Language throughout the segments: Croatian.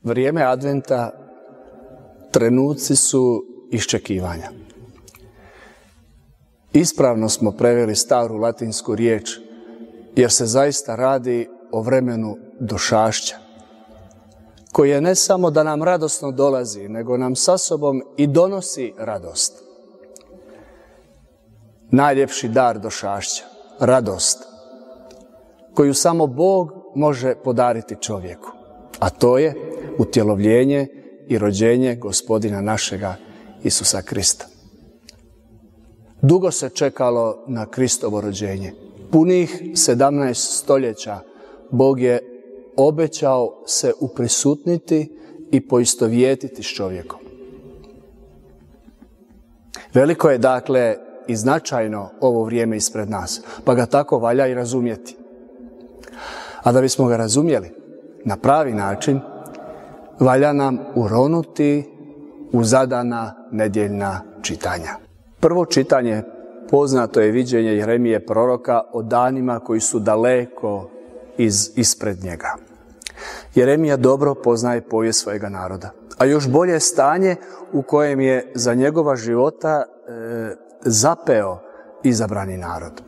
Vrijeme adventa trenuci su iščekivanja. Ispravno smo preveli staru latinsku riječ, jer se zaista radi o vremenu došašća, koje ne samo da nam radosno dolazi, nego nam sa sobom i donosi radost. Najljepši dar došašća, radost, koju samo Bog može podariti čovjeku, a to je utjelovljenje i rođenje Gospodina našega Isusa Krista. Dugo se čekalo na Kristovo rođenje. Punih 17 stoljeća Bog je obećao se uprisutniti i poistovjetiti s čovjekom. Veliko je dakle i značajno ovo vrijeme ispred nas, pa ga tako valja i razumjeti. A da bismo ga razumjeli na pravi način, valja nam uronuti u zadana nedjeljna čitanja. Prvo čitanje poznato je viđenje Jeremije proroka o danima koji su daleko ispred njega. Jeremija dobro poznaje povijest svojega naroda, a još bolje stanje u kojem je za njegova života zapeo izabrani narod.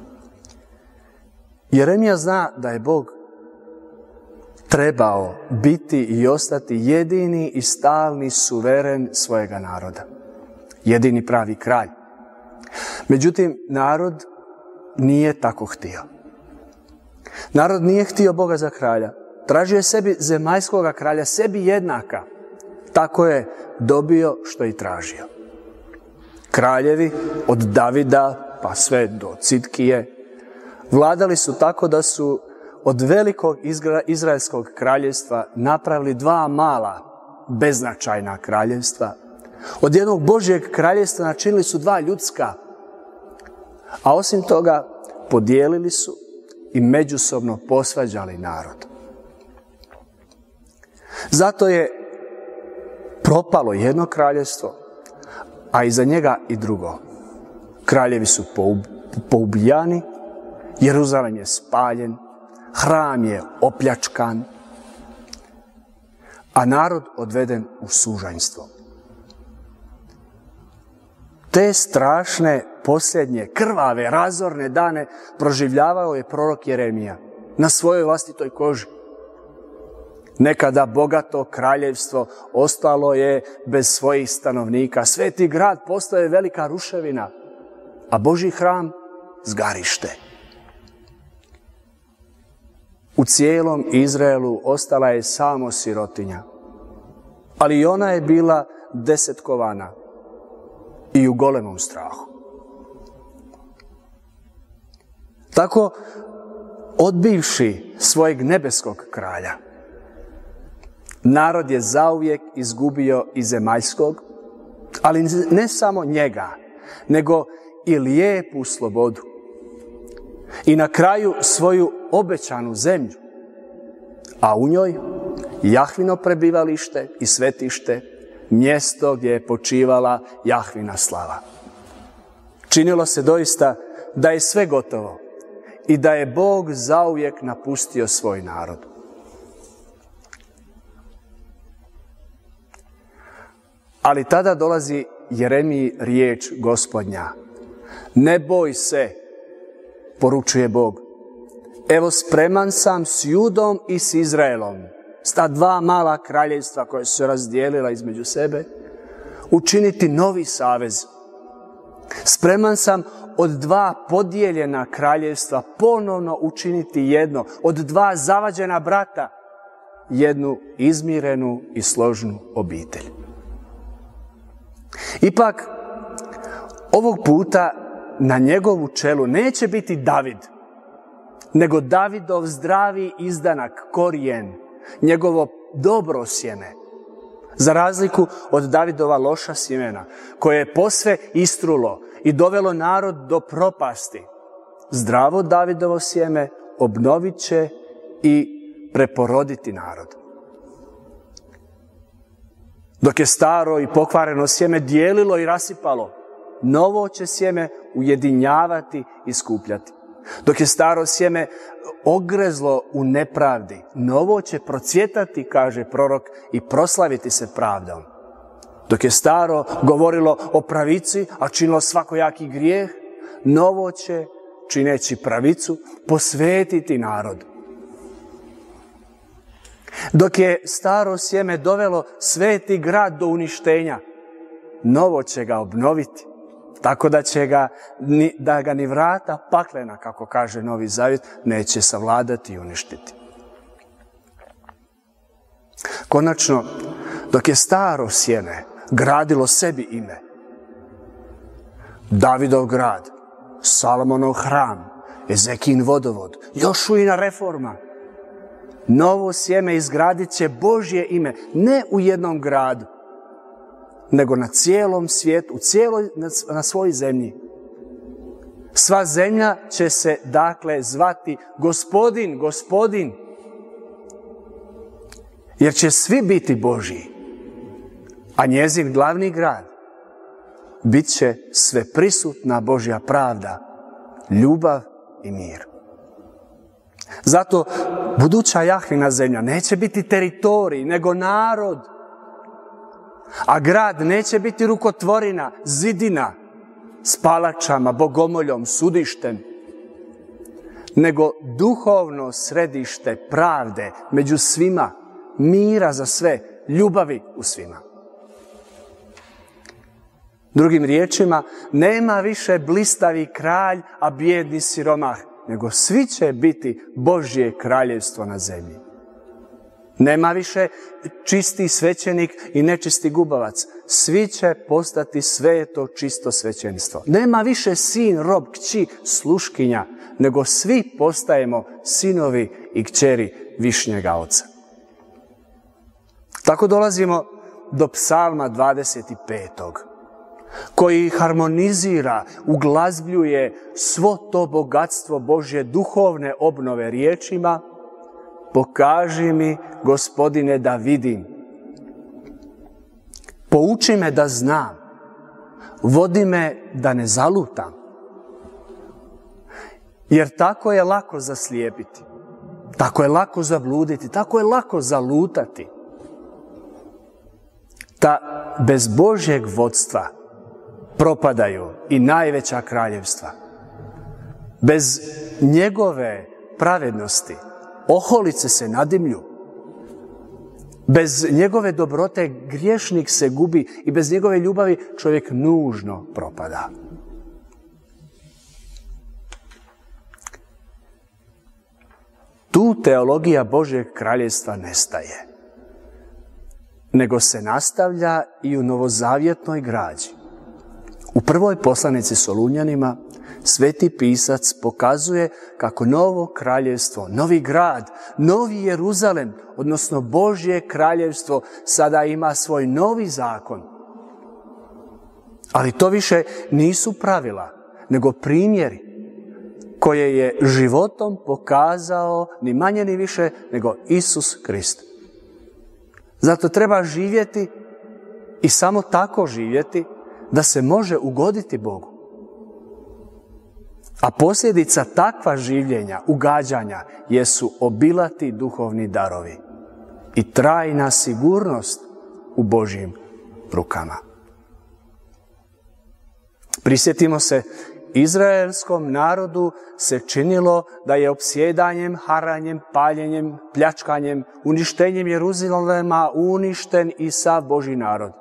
Jeremija zna da je Bog trebao biti i ostati jedini i stalni suveren svojega naroda. Jedini pravi kralj. Međutim, narod nije tako htio. Narod nije htio Boga za kralja. Tražio je sebi zemaljskoga kralja, sebi jednaka. Tako je dobio što i tražio. Kraljevi od Davida pa sve do Citkije vladali su tako da su od velikog izraelskog kraljevstva napravili dva mala, beznačajna kraljevstva. Od jednog Božjeg kraljevstva načinili su dva ljudska, a osim toga podijelili su i međusobno posvađali narod. Zato je propalo jedno kraljevstvo, a iza njega i drugo. Kraljevi su poubijani, Jeruzalem je spaljen, hram je opljačkan, a narod odveden u sužanjstvo. Te strašne, posljednje, krvave, razorne dane proživljavao je prorok Jeremija na svojoj vlastitoj koži. Nekada bogato kraljevstvo ostalo je bez svojih stanovnika. Sveti grad postao je velika ruševina, a Božji hram zgarište. U cijelom Izraelu ostala je samo sirotinja, ali i ona je bila desetkovana i u golemom strahu. Tako, odbivši svojeg nebeskog kralja, narod je zauvijek izgubio i zemaljskog, ali ne samo njega, nego i lijepu slobodu. I na kraju svoju obećanu zemlju, a u njoj Jahvino prebivalište i svetište, mjesto gdje je počivala Jahvina slava. Činilo se doista da je sve gotovo i da je Bog zauvijek napustio svoj narod. Ali tada dolazi Jeremiji riječ Gospodnja. Ne boj se, poručuje Bog. Evo spreman sam s Judom i s Izraelom, s ta dva mala kraljevstva koje su se razdijelila između sebe, učiniti novi savez. Spreman sam od dva podijeljena kraljevstva ponovno učiniti jedno, od dva zavađena brata, jednu izmirenu i složnu obitelj. Ipak, ovog puta na njegovu čelu neće biti David, nego Davidov zdravi izdanak, korijen, njegovo dobro sjeme. Za razliku od Davidova loša sjemena, koje je posve istrulo i dovelo narod do propasti, zdravo Davidovo sjeme obnovit će i preporoditi narod. Dok je staro i pokvareno sjeme dijelilo i rasipalo, novo će sjeme ujedinjavati i skupljati. Dok je staro sjeme ogrezlo u nepravdi, novo će procvjetati, kaže prorok, i proslaviti se pravdom. Dok je staro govorilo o pravici, a činilo svakojaki grijeh, novo će, čineći pravicu, posvetiti narod. Dok je staro sjeme dovelo sveti grad do uništenja, novo će ga obnoviti, tako da ga ni vrata paklena, kako kaže Novi Zavjet, neće savladati i uništiti. Konačno, dok je staro sjeme gradilo sebi ime, Davidov grad, Salomonov hram, Ezekijin vodovod, Jošuina reforma, novo sjeme izgradit će Božje ime, ne u jednom gradu, nego na cijelom svijetu, na svojoj zemlji. Sva zemlja će se dakle zvati Gospodin, Gospodin, jer će svi biti Božji, a njezin glavni grad bit će sveprisutna Božja pravda, ljubav i mir. Zato buduća Jahvina zemlja neće biti teritorij, nego narod. A grad neće biti rukotvorina, zidina s palačama, bogomoljom, sudištem, nego duhovno središte pravde među svima, mira za sve, ljubavi u svima. Drugim riječima, nema više blistavi kralj, a bijedni siromah, nego svi će biti Božje kraljevstvo na zemlji. Nema više čisti svećenik i nečisti gubavac. Svi će postati sveto čisto svećenstvo. Nema više sin, rob, kći, sluškinja, nego svi postajemo sinovi i kćeri višnjega Oca. Tako dolazimo do Psalma 25. koji harmonizira, uglazbljuje svo to bogatstvo Božje duhovne obnove riječima: pokaži mi, Gospodine, da vidim. Pouči me da znam. Vodi me da ne zalutam. Jer tako je lako zaslijepiti. Tako je lako zabluditi. Tako je lako zalutati. Bez Božjeg vodstva propadaju i najveća kraljevstva. Bez njegove pravednosti oholice se nadimlju. Bez njegove dobrote griješnik se gubi i bez njegove ljubavi čovjek nužno propada. Tu teologija Božjeg kraljevstva nestaje, nego se nastavlja i u novozavjetnoj građi. U prvoj poslanici Solunjanima Sveti pisac pokazuje kako novo kraljevstvo, novi grad, novi Jeruzalem, odnosno Božje kraljevstvo, sada ima svoj novi zakon. Ali to više nisu pravila, nego primjeri koje je životom pokazao ni manje ni više nego Isus Krist. Zato treba živjeti i samo tako živjeti da se može ugoditi Bogu. A posljedica takva življenja, ugađanja, jesu obilati duhovni darovi i trajna sigurnost u Božjim rukama. Prisjetimo se, izraelskom narodu se činilo da je opsjedanjem, haranjem, paljenjem, pljačkanjem, uništenjem Jeruzalema uništen i sav Božji narod.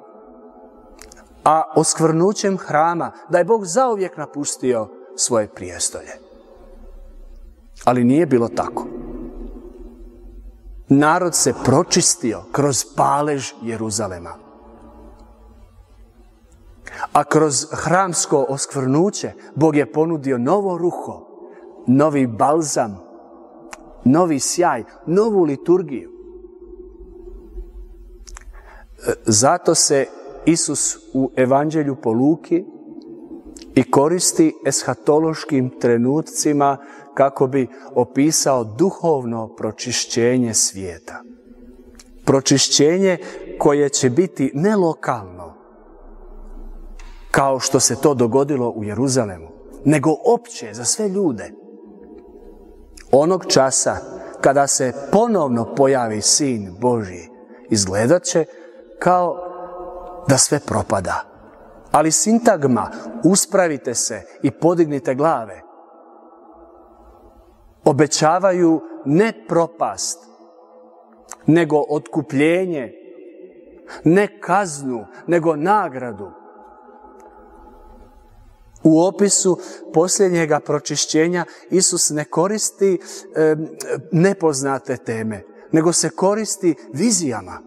A oskvrnućem hrama da je Bog zauvijek napustio svoje prijestolje. Ali nije bilo tako. Narod se pročistio kroz palež Jeruzalema. A kroz hramsko oskvrnuće Bog je ponudio novo ruho, novi balzam, novi sjaj, novu liturgiju. Zato se Isus u Evanđelju po Luki i koristi eshatološkim trenucima kako bi opisao duhovno pročišćenje svijeta. Pročišćenje koje će biti ne lokalno, kao što se to dogodilo u Jeruzalemu, nego opće za sve ljude. Onog časa kada se ponovno pojavi Sin Božji, izgledat će kao da sve propada. Ali sintagma uspravite se i podignite glave obećavaju ne propast, nego otkupljenje, ne kaznu, nego nagradu. U opisu posljednjega pročišćenja Isus ne koristi nepoznate teme, nego se koristi vizijama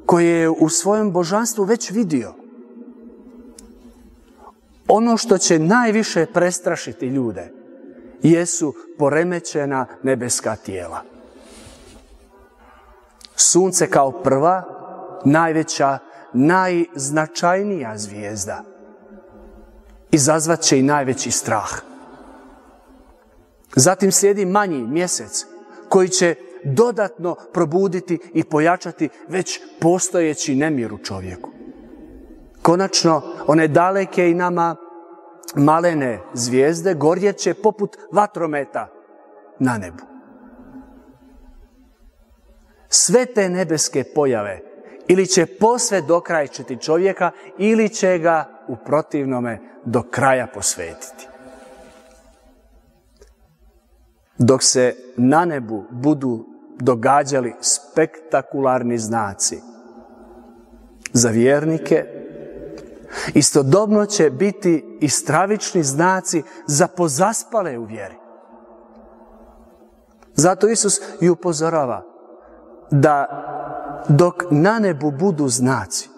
koje je u svojem božanstvu već vidio. Ono što će najviše prestrašiti ljude jesu poremećena nebeska tijela. Sunce kao prva, najveća, najznačajnija zvijezda izazvat će i najveći strah. Zatim slijedi manji mjesec koji će dodatno probuditi i pojačati već postojeći nemir u čovjeku. Konačno, one daleke i nama malene zvijezde gorjet će poput vatrometa na nebu. Sve te nebeske pojave ili će posve dokrajčiti čovjeka ili će ga u protivnome do kraja posvetiti. Dok se na nebu budu događali spektakularni znaci za vjernike, istodobno će biti i stravični znaci za pozaspale u vjeri. Zato Isus i upozorava da dok na nebu budu znaci,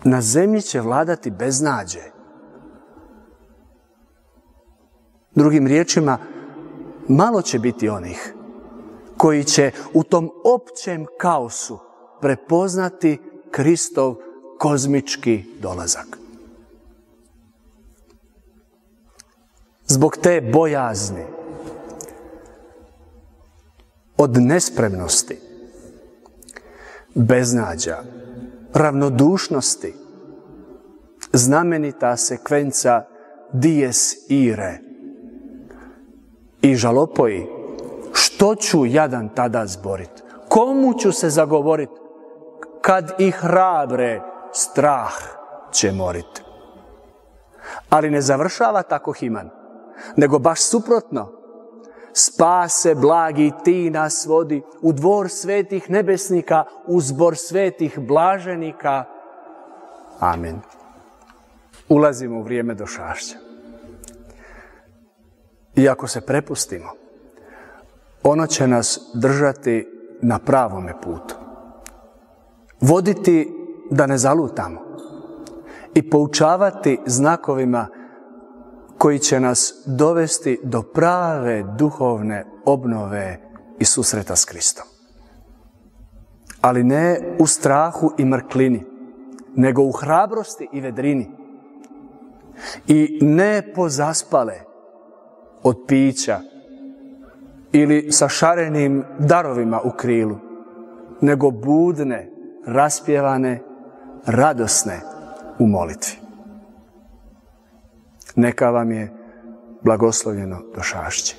na zemlji će vladati beznađe. Drugim riječima, malo će biti onih koji će u tom općem kaosu prepoznati Kristov kozmički dolazak. Zbog te bojazni od nespremnosti, beznađa, ravnodušnosti, znamenita sekvenca dies ire i žalopoji, što ću jadan tada zborit? Komu ću se zagovorit kad i hrabre strah će morit? Ali ne završava tako Himan, nego baš suprotno. Spase blagi ti nas vodi u dvor svetih nebesnika, u zbor svetih blaženika. Amen. Ulazimo u vrijeme došašća. I ako se prepustimo, ono će nas držati na pravome putu. Voditi da ne zalutamo i poučavati znakovima koji će nas dovesti do prave duhovne obnove i susreta s Kristom. Ali ne u strahu i mrklini, nego u hrabrosti i vedrini. I ne pozaspale od pića ili sa šarenim darovima u krilu, nego budne, raspjevane, radosne u molitvi. Neka vam je blagoslovljeno došašće.